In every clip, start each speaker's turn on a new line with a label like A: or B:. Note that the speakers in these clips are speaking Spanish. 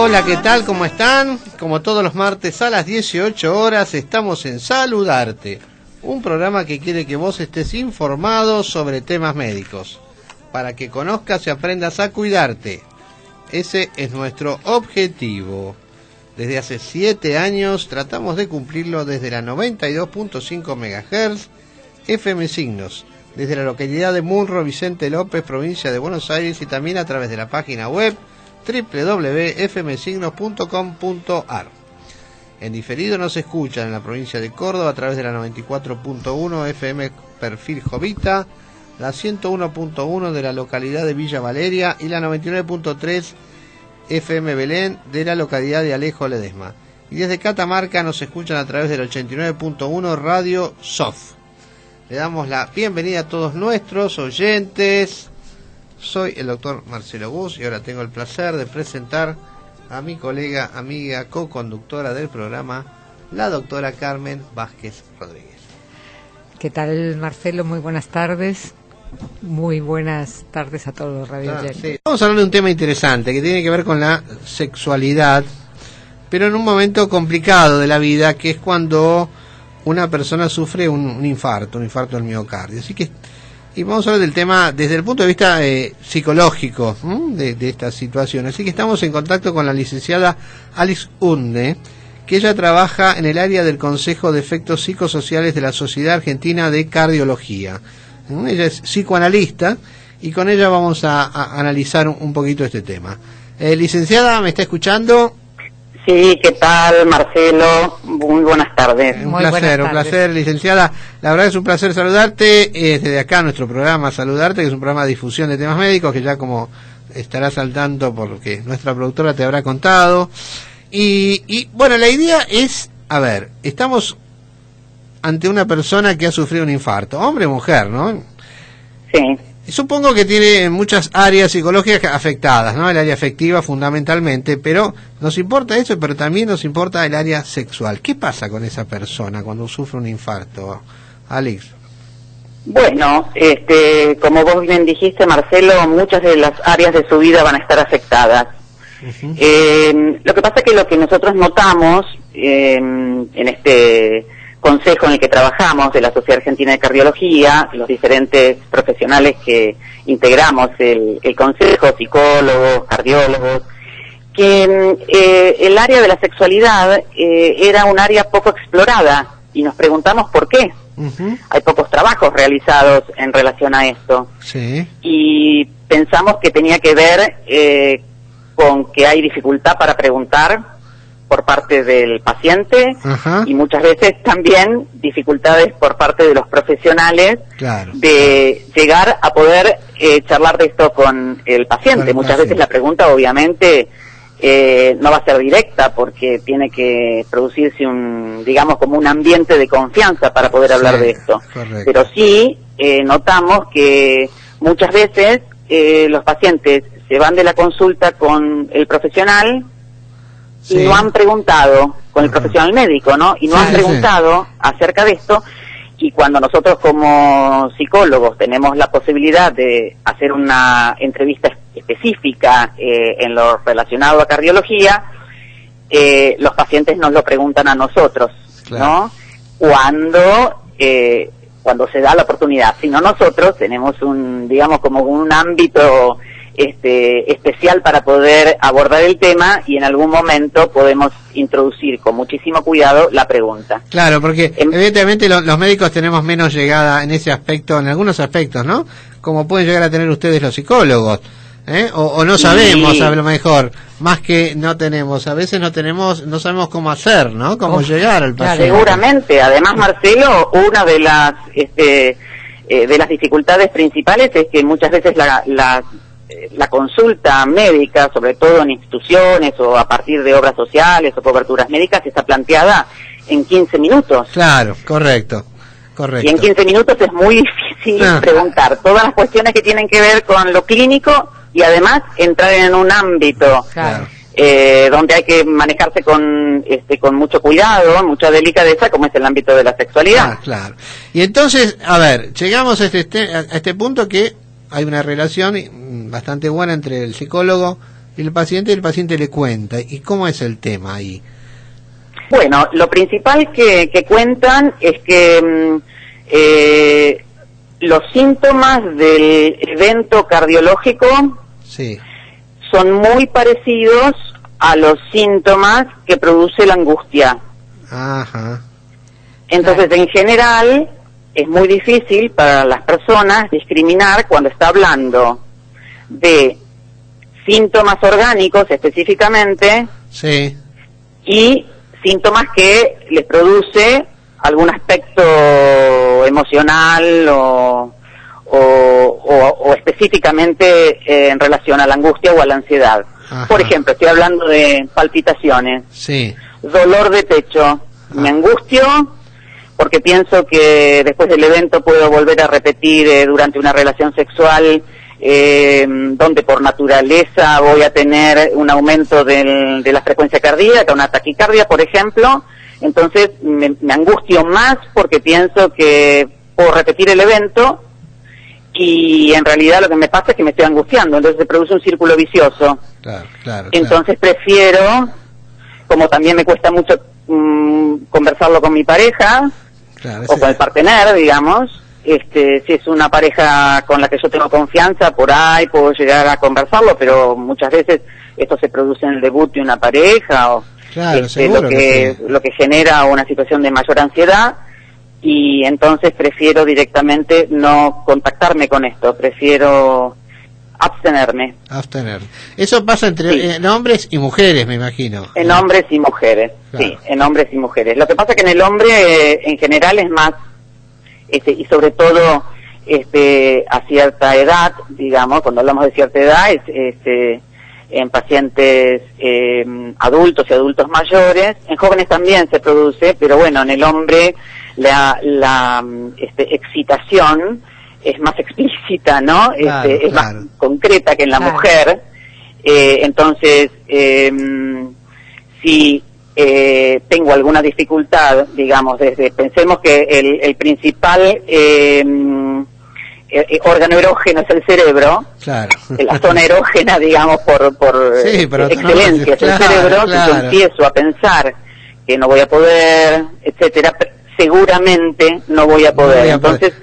A: Hola, ¿qué tal? ¿Cómo están? Como todos los martes a las 18 horas estamos en Saludarte, un programa que quiere que vos estés informado sobre temas médicos, para que conozcas y aprendas a cuidarte. Ese es nuestro objetivo. Desde hace 7 años tratamos de cumplirlo desde la 92.5 MHz FM Signos, desde la localidad de Munro, Vicente López, provincia de Buenos Aires, y también a través de la página web www.fmsignos.com.ar. En diferido nos escuchan en la provincia de Córdoba a través de la 94.1 FM Perfil Jovita, la 101.1 de la localidad de Villa Valeria y la 99.3 FM Belén de la localidad de Alejo Ledesma. Y desde Catamarca nos escuchan a través del 89.1 Radio SOF. Le damos la bienvenida a todos nuestros oyentes. Soy el doctor Marcelo Gus y ahora tengo el placer de presentar a mi colega, amiga, co-conductora del programa, la doctora Carmen Vázquez Rodríguez.
B: ¿Qué tal, Marcelo? Muy buenas tardes. Muy buenas tardes a todos los radioyentes.
A: Sí. Vamos a hablar de un tema interesante que tiene que ver con la sexualidad, pero en un momento complicado de la vida, que es cuando una persona sufre un infarto del miocardio. Así que, y vamos a hablar del tema desde el punto de vista psicológico de esta situación. Así que estamos en contacto con la licenciada Alice Unne, que ella trabaja en el área del Consejo de Efectos Psicosociales de la Sociedad Argentina de Cardiología. Ella es psicoanalista y con ella vamos a analizar un poquito este tema. Licenciada, ¿me está escuchando?
C: Sí, ¿qué tal, Marcelo? Muy buenas tardes.
A: Un placer, licenciada. La verdad es un placer saludarte. Desde acá nuestro programa Saludarte, que es un programa de difusión de temas médicos, que ya como estarás al tanto porque nuestra productora te habrá contado. Y bueno, la idea es, a ver, estamos ante una persona que ha sufrido un infarto, hombre o mujer, ¿no?
C: Sí.
A: Supongo que tiene muchas áreas psicológicas afectadas, ¿no? El área afectiva fundamentalmente, pero nos importa eso, pero también nos importa el área sexual. ¿Qué pasa con esa persona cuando sufre un infarto, Alex?
C: Bueno, como vos bien dijiste, Marcelo, muchas de las áreas de su vida van a estar afectadas. Uh-huh. Lo que pasa es que lo que nosotros notamos en este consejo en el que trabajamos de la Sociedad Argentina de Cardiología, los diferentes profesionales que integramos el consejo, psicólogos, cardiólogos, que el área de la sexualidad era un área poco explorada y nos preguntamos por qué. Uh-huh. Hay pocos trabajos realizados en relación a esto. Sí. Y pensamos que tenía que ver con que hay dificultad para preguntar por parte del paciente. Ajá. Y muchas veces también dificultades por parte de los profesionales. Claro. De llegar a poder charlar de esto con el paciente. Muchas veces la pregunta obviamente no va a ser directa porque tiene que producirse digamos como un ambiente de confianza para poder hablar de esto. Correcto. Pero sí notamos que muchas veces los pacientes se van de la consulta con el profesional. Sí. Y no han preguntado con el profesional médico, ¿no? Y no han preguntado acerca de esto, y cuando nosotros como psicólogos tenemos la posibilidad de hacer una entrevista específica en lo relacionado a cardiología, los pacientes nos lo preguntan a nosotros, ¿no? Cuando se da la oportunidad. Si no, nosotros tenemos digamos como un ámbito especial para poder abordar el tema y en algún momento podemos introducir con muchísimo cuidado la pregunta. Claro, porque
A: evidentemente los médicos tenemos menos llegada en ese aspecto, en algunos aspectos, ¿no? Como pueden llegar a tener ustedes los psicólogos, o no sabemos, a lo mejor, más que no tenemos, a veces no sabemos cómo hacer, ¿no? Cómo llegar al paciente.
C: Seguramente, además, Marcelo, una de las dificultades principales es que muchas veces la consulta médica, sobre todo en instituciones o a partir de obras sociales o coberturas médicas, está planteada en 15 minutos.
A: Claro, correcto.
C: Y en 15 minutos es muy difícil preguntar todas las cuestiones que tienen que ver con lo clínico y además entrar en un ámbito donde hay que manejarse con mucho cuidado, mucha delicadeza, como es el ámbito de la sexualidad.
A: Claro. Y entonces, a ver, llegamos a este punto que hay una relación bastante buena entre el psicólogo el paciente le cuenta. ¿Y cómo es el tema ahí?
C: Bueno, lo principal que cuentan es que los síntomas del evento cardiológico
A: Sí.
C: son muy parecidos a los síntomas que produce la angustia.
A: Ajá.
C: Entonces, en general, es muy difícil para las personas discriminar cuando está hablando de síntomas orgánicos específicamente
A: Sí.
C: y síntomas que les produce algún aspecto emocional o específicamente en relación a la angustia o a la ansiedad.
A: Ajá.
C: Por ejemplo, estoy hablando de palpitaciones,
A: Sí.
C: dolor de pecho, me angustio porque pienso que después del evento puedo volver a repetir durante una relación sexual donde por naturaleza voy a tener un aumento de la frecuencia cardíaca, una taquicardia, por ejemplo. Entonces me angustio más porque pienso que puedo repetir el evento y en realidad lo que me pasa es que me estoy angustiando, entonces se produce un círculo vicioso.
A: Claro.
C: Entonces prefiero, como también me cuesta mucho conversarlo con mi pareja o con el partener, digamos, si es una pareja con la que yo tengo confianza, por ahí puedo llegar a conversarlo, pero muchas veces esto se produce en el debut de una pareja o lo que genera una situación de mayor ansiedad, y entonces prefiero directamente no contactarme con esto, prefiero abstenerme.
A: Eso pasa entre en hombres y mujeres, me imagino.
C: En hombres y mujeres, claro. Sí, en hombres y mujeres. Lo que pasa es que en el hombre en general es más, y sobre todo a cierta edad, digamos, cuando hablamos de cierta edad, en pacientes adultos y adultos mayores. En jóvenes también se produce, pero bueno, en el hombre la excitación es más explícita, ¿no? Es más concreta que en la mujer. Entonces, si tengo alguna dificultad, digamos, pensemos que el principal órgano erógeno es el cerebro, la zona erógena, digamos, por excelencia es el cerebro. Si yo empiezo a pensar que no voy a poder, etcétera, seguramente no voy a poder. Entonces,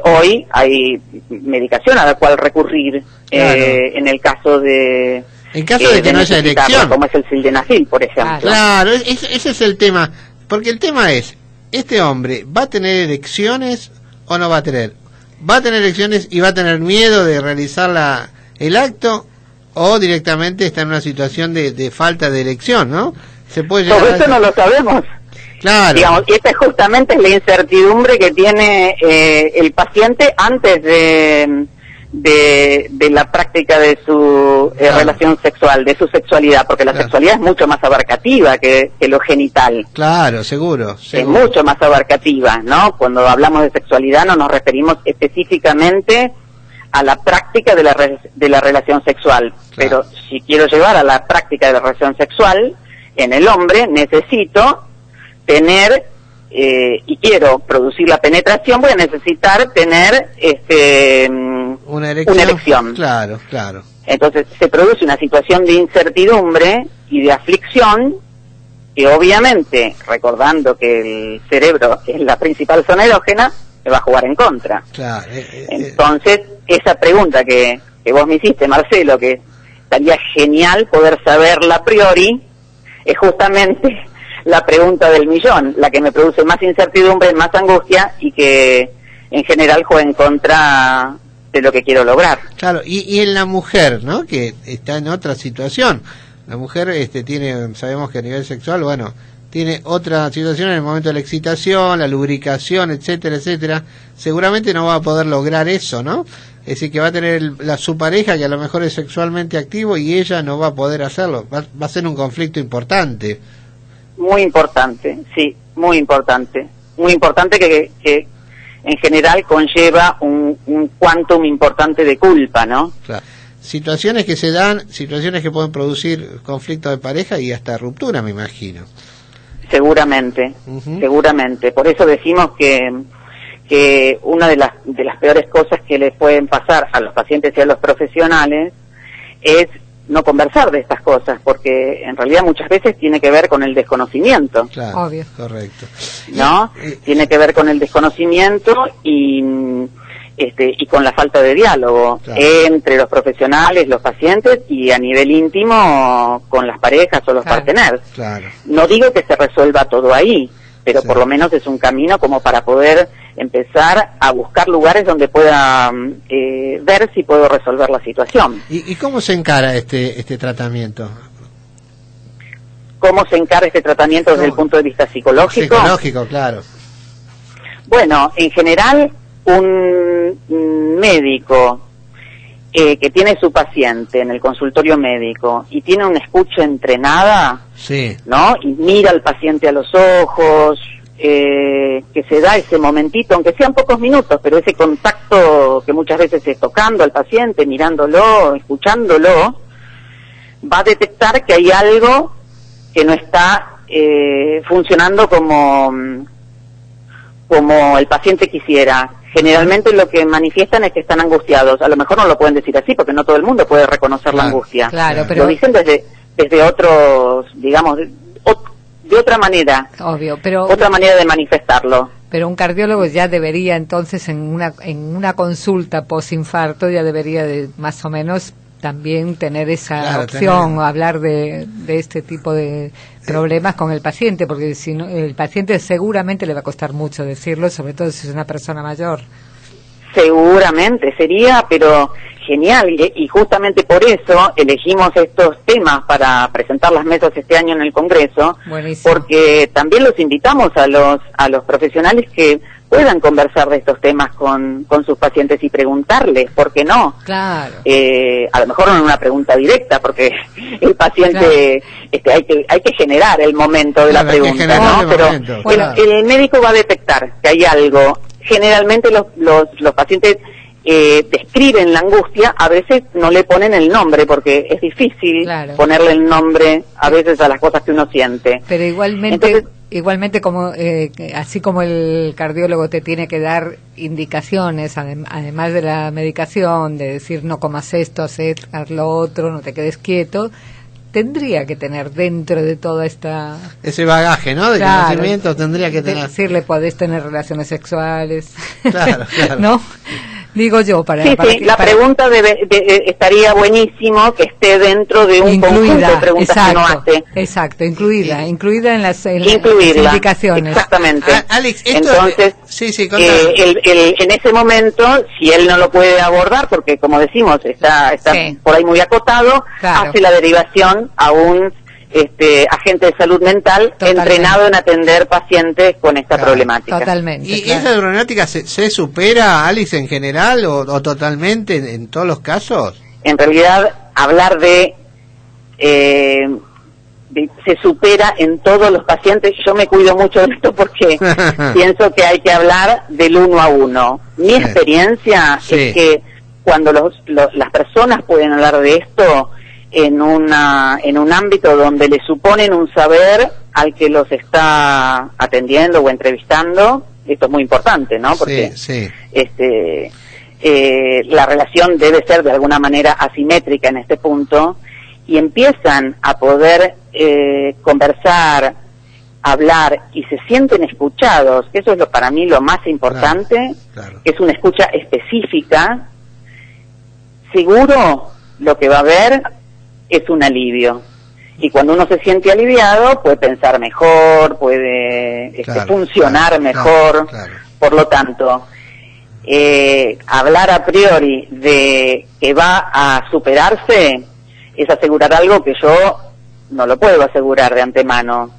C: hoy hay medicación a la cual recurrir en el caso de...
A: En caso de que no haya erección.
C: Como es el sildenafil, por ejemplo.
A: Claro, ese es el tema. Porque el tema es, ¿este hombre va a tener erecciones o no va a tener? ¿Va a tener erecciones y va a tener miedo de realizar el acto? ¿O directamente está en una situación de falta de erección, no? Se puede llegar
C: Todo eso no lo sabemos.
A: Claro.
C: Digamos, y esta es justamente la incertidumbre que tiene el paciente antes de la práctica de su relación sexual, de su sexualidad, porque la sexualidad es mucho más abarcativa que lo genital.
A: Claro, seguro.
C: Es mucho más abarcativa, ¿no? Cuando hablamos de sexualidad no nos referimos específicamente a la práctica de la relación sexual. Pero si quiero llevar a la práctica de la relación sexual, en el hombre necesito tener y quiero producir la penetración, voy a necesitar tener una erección.
A: Claro.
C: Entonces se produce una situación de incertidumbre y de aflicción que obviamente, recordando que el cerebro es la principal zona erógena, me va a jugar en contra. Entonces, esa pregunta que vos me hiciste, Marcelo, que estaría genial poder saberla a priori, es justamente la pregunta del millón, la que me produce más incertidumbre, más angustia y que en general juega en contra de lo que quiero lograr.
A: Claro, y en la mujer, ¿no? Que está en otra situación. La mujer sabemos que a nivel sexual, bueno, tiene otra situación en el momento de la excitación, la lubricación, etcétera. Seguramente no va a poder lograr eso, ¿no? Es decir, que va a tener su pareja que a lo mejor es sexualmente activo y ella no va a poder hacerlo. Va a ser un conflicto importante.
C: Muy importante, sí, muy importante. Muy importante que en general conlleva un quantum importante de culpa, ¿no?
A: Claro. Situaciones que se dan, situaciones que pueden producir conflicto de pareja y hasta ruptura, me imagino.
C: Seguramente. Por eso decimos que una de las peores cosas que le pueden pasar a los pacientes y a los profesionales es no conversar de estas cosas, porque en realidad muchas veces tiene que ver con el desconocimiento.
A: Claro,
B: obvio.
A: Correcto.
C: ¿No? Tiene que ver con el desconocimiento y con la falta de diálogo, claro, entre los profesionales, los pacientes y a nivel íntimo con las parejas o los
B: claro,
C: parteners.
A: Claro.
C: No digo que se resuelva todo ahí, pero
A: sí,
C: por lo menos es un camino como para poder empezar a buscar lugares donde pueda ver si puedo resolver la situación.
A: ¿Y cómo se encara este tratamiento?
C: ¿Cómo se encara este tratamiento desde el punto de vista psicológico?
A: Psicológico, claro.
C: Bueno, en general, un médico que tiene su paciente en el consultorio médico y tiene una escucha entrenada,
A: sí,
C: ¿no? Y mira al paciente a los ojos, que se da ese momentito, aunque sean pocos minutos, pero ese contacto que muchas veces es tocando al paciente, mirándolo, escuchándolo, va a detectar que hay algo que no está funcionando como el paciente quisiera. Generalmente lo que manifiestan es que están angustiados. A lo mejor no lo pueden decir así, porque no todo el mundo puede reconocer la angustia.
B: Claro, pero
C: lo dicen desde otros, digamos, de otra manera.
B: Obvio, pero
C: otra manera de manifestarlo.
B: Pero un cardiólogo ya debería entonces en una consulta posinfarto ya debería de más o menos también tener esa opción o hablar de este tipo de problemas con el paciente, porque si no, el paciente seguramente le va a costar mucho decirlo, sobre todo si es una persona mayor.
C: Seguramente sería, pero genial, y justamente por eso elegimos estos temas para presentar las mesas este año en el Congreso. Buenísimo. Porque también los invitamos a los profesionales que puedan conversar de estos temas con sus pacientes y preguntarles, ¿por qué no?
B: Claro.
C: A lo mejor no en una pregunta directa, porque el paciente, claro, hay que generar el momento de la pregunta, ¿no? Pero bueno, el médico va a detectar que hay algo. Generalmente los pacientes describen la angustia, a veces no le ponen el nombre, porque es difícil, claro, ponerle el nombre a veces a las cosas que uno siente.
B: Pero igualmente como así como el cardiólogo te tiene que dar indicaciones, además de la medicación, de decir no comas esto, haz lo otro, no te quedes quieto, tendría que tener dentro de toda
A: ese bagaje, ¿no? De claro, conocimiento tendría que tener.
B: Decirle podés tener relaciones sexuales,
A: claro, claro.
B: ¿no? Digo yo, para
C: la pregunta estaría buenísimo que esté dentro de un conjunto de preguntas, exacto, que uno hace.
B: Exacto, incluida en las
C: indicaciones. Exactamente.
A: Alex,
C: entonces, en ese momento, si él no lo puede abordar, porque como decimos, está por ahí muy acotado, claro, hace la derivación a un agente de salud mental, totalmente, entrenado en atender pacientes con esta, claro, problemática.
B: Totalmente.
A: ¿Y claro, esa problemática se supera, Alice, en general o totalmente en todos los casos?
C: En realidad, hablar se supera en todos los pacientes. Yo me cuido mucho de esto porque pienso que hay que hablar del 1 a 1. Mi experiencia es que cuando las personas pueden hablar de esto en un ámbito donde le suponen un saber al que los está atendiendo o entrevistando, esto es muy importante, ¿no? Porque la relación debe ser de alguna manera asimétrica en este punto, y empiezan a poder conversar, hablar y se sienten escuchados, que eso es para mí lo más importante, claro, que es una escucha específica. Seguro lo que va a haber es un alivio, y cuando uno se siente aliviado puede pensar mejor, puede funcionar mejor, claro. Por lo tanto, hablar a priori de que va a superarse es asegurar algo que yo no lo puedo asegurar de antemano.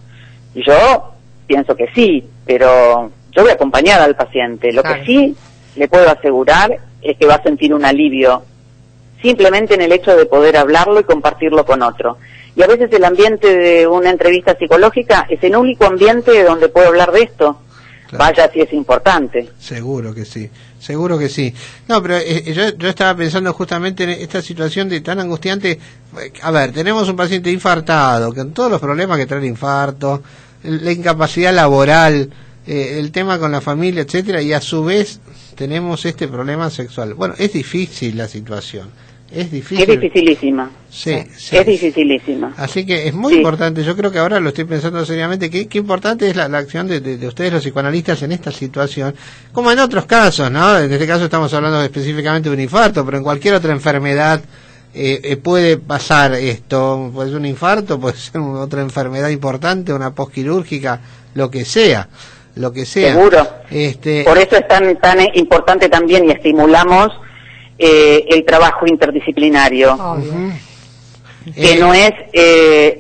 C: Yo pienso que sí, pero yo voy a acompañar al paciente. Lo que sí le puedo asegurar es que va a sentir un alivio simplemente en el hecho de poder hablarlo y compartirlo con otro. Y a veces el ambiente de una entrevista psicológica es el único ambiente donde puedo hablar de esto. Claro. Vaya si es importante.
A: Seguro que sí, seguro que sí. No, pero yo estaba pensando justamente en esta situación de tan angustiante. A ver, tenemos un paciente infartado, con todos los problemas que trae el infarto, la incapacidad laboral, el tema con la familia, etcétera, y a su vez tenemos este problema sexual. Bueno, es difícil la situación. Es difícil.
C: Es dificilísima.
A: Sí.
C: Es dificilísima.
A: Así que es muy importante, yo creo que ahora lo estoy pensando seriamente, qué importante es la acción de ustedes los psicoanalistas en esta situación, como en otros casos, ¿no? En este caso estamos hablando específicamente de un infarto, pero en cualquier otra enfermedad puede pasar esto, puede ser un infarto, puede ser otra enfermedad importante, una posquirúrgica, lo que sea.
C: Seguro. Por eso es tan importante también, y estimulamos el trabajo interdisciplinario, que no es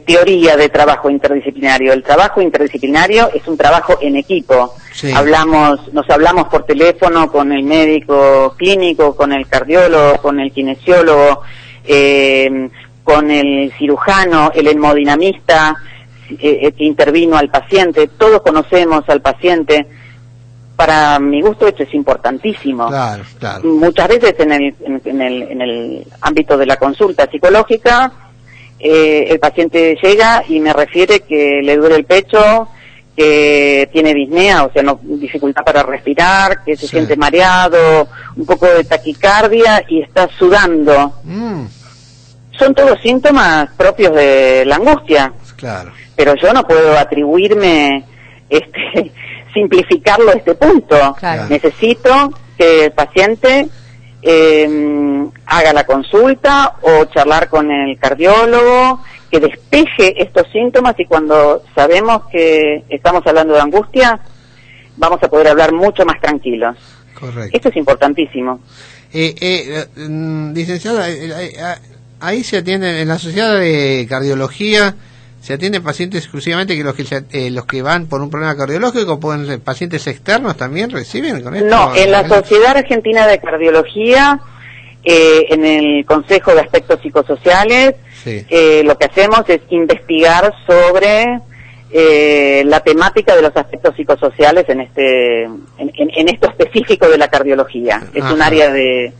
C: teoría de trabajo interdisciplinario. El trabajo interdisciplinario es un trabajo en equipo. Sí. Nos hablamos por teléfono con el médico clínico, con el cardiólogo, con el kinesiólogo, con el cirujano, el hemodinamista que intervino al paciente. Todos conocemos al paciente. Para mi gusto esto es importantísimo.
A: Claro.
C: Muchas veces en el ámbito de la consulta psicológica, el paciente llega y me refiere que le duele el pecho, que tiene disnea, o sea, dificultad para respirar, que se siente mareado, un poco de taquicardia y está sudando. Son todos síntomas propios de la angustia.
A: Claro.
C: Pero yo no puedo atribuirme simplificarlo a este punto. Claro. Necesito que el paciente haga la consulta o charlar con el cardiólogo, que despeje estos síntomas, y cuando sabemos que estamos hablando de angustia, vamos a poder hablar mucho más tranquilos.
A: Correcto.
C: Esto es importantísimo.
A: Licenciada, ahí se atienden, en la Sociedad de Cardiología, ¿se atienden pacientes exclusivamente que los que van por un problema cardiológico? ¿Pueden ser pacientes externos también reciben con esto?
C: No, en la Sociedad Argentina de Cardiología, en el Consejo de Aspectos Psicosociales, lo que hacemos es investigar sobre la temática de los aspectos psicosociales en esto específico de la cardiología. Es un área de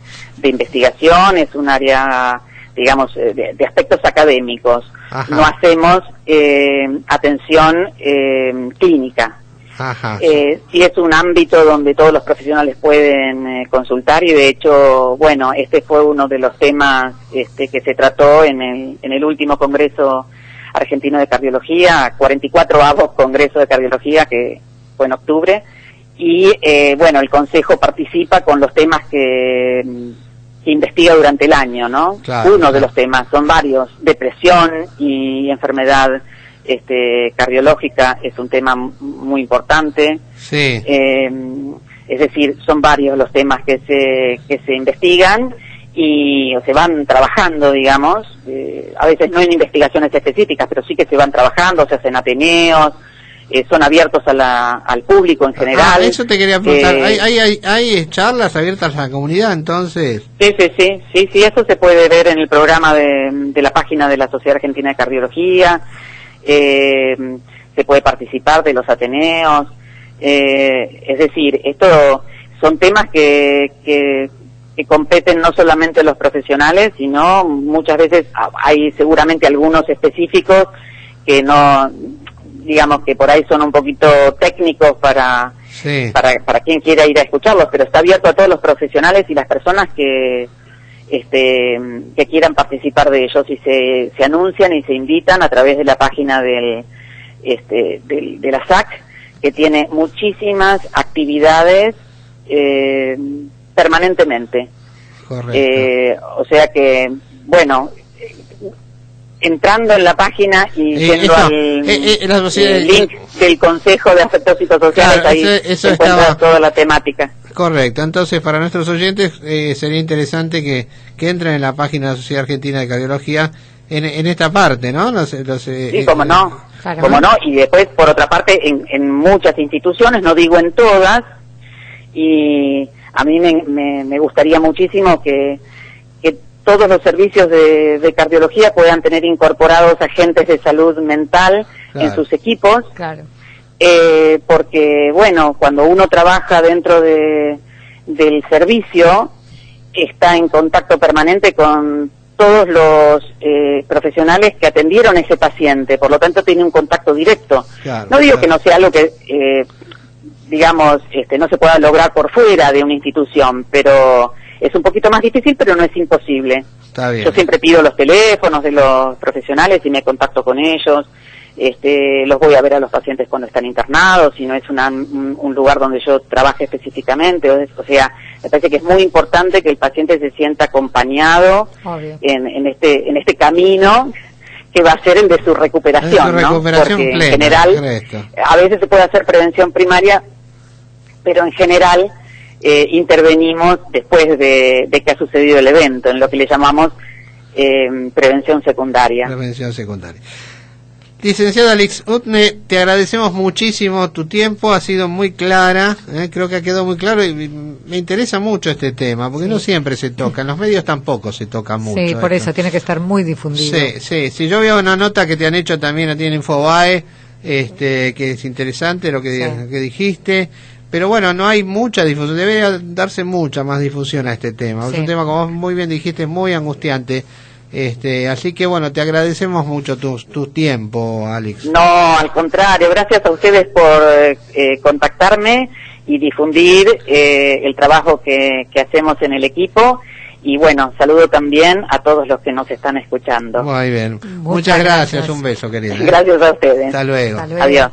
C: investigación, es un área, digamos, de aspectos académicos. Ajá. No hacemos atención clínica. Sí es un ámbito donde todos los profesionales pueden consultar, y de hecho, bueno, este fue uno de los temas que se trató en el último Congreso Argentino de Cardiología, 44avo Congreso de Cardiología, que fue en octubre, y bueno, el Consejo participa con los temas que investiga durante el año, ¿no? Claro, uno de los temas, son varios. Depresión y enfermedad cardiológica es un tema muy importante. Sí. Es decir, son varios los temas que se investigan y se van trabajando, digamos, a veces no en investigaciones específicas, pero sí que se van trabajando, se hacen ateneos, son abiertos al público en general.
A: Eso te quería preguntar. ¿Hay charlas abiertas a la comunidad, entonces?
C: Sí, eso se puede ver en el programa de la página de la Sociedad Argentina de Cardiología. Se puede participar de los ateneos. Es decir, esto son temas que competen no solamente los profesionales, sino muchas veces hay seguramente algunos específicos que no, digamos, que por ahí son un poquito técnicos para quien quiera ir a escucharlos, pero está abierto a todos los profesionales y las personas que quieran participar de ellos, y se anuncian y se invitan a través de la página de la SAC, que tiene muchísimas actividades permanentemente. Correcto. O sea que, bueno, entrando en la página y yendo al link del Consejo de Aspectos Psicosociales, claro, ahí se encuentra toda la temática.
A: Correcto, entonces para nuestros oyentes sería interesante que entren en la página de la Sociedad Argentina de Cardiología en esta parte, ¿no?
C: Sí, cómo no, y después por otra parte en muchas instituciones, no digo en todas, y a mí me gustaría muchísimo que todos los servicios de cardiología puedan tener incorporados agentes de salud mental en sus equipos. Claro. Porque, bueno, cuando uno trabaja dentro del servicio, está en contacto permanente con todos los profesionales que atendieron a ese paciente, por lo tanto tiene un contacto directo. Claro, no digo que no sea algo que, digamos, no se pueda lograr por fuera de una institución, pero es un poquito más difícil, pero no es imposible.
A: Está bien.
C: Yo siempre pido los teléfonos de los profesionales y me contacto con ellos. Los voy a ver a los pacientes cuando están internados, si no es un lugar donde yo trabaje específicamente, o sea, me parece que es muy importante que el paciente se sienta acompañado en este camino que va a ser el de su recuperación, ¿no? Porque plena, en general, correcto. A veces se puede hacer prevención primaria, pero en general intervenimos después de que ha sucedido el evento, en lo que le llamamos prevención secundaria.
A: Prevención secundaria. Licenciada Alix Utne, te agradecemos muchísimo tu tiempo, ha sido muy clara, creo que ha quedado muy claro y me interesa mucho este tema, porque no siempre se toca, en los medios tampoco se toca mucho.
B: Sí, por eso tiene que estar muy difundido.
A: Sí, yo veo una nota que te han hecho también a ti en Infobae, que es interesante lo que dijiste, pero bueno, no hay mucha difusión, debería darse mucha más difusión a este tema, es un tema, como vos muy bien dijiste, muy angustiante. Así que bueno, te agradecemos mucho tu tiempo, Alex.
C: No, al contrario, gracias a ustedes por contactarme y difundir el trabajo que hacemos en el equipo. Y bueno, saludo también a todos los que nos están escuchando.
A: Muy bien, muchas gracias. Un beso, querida.
C: Gracias a ustedes.
A: Hasta luego.
C: Adiós.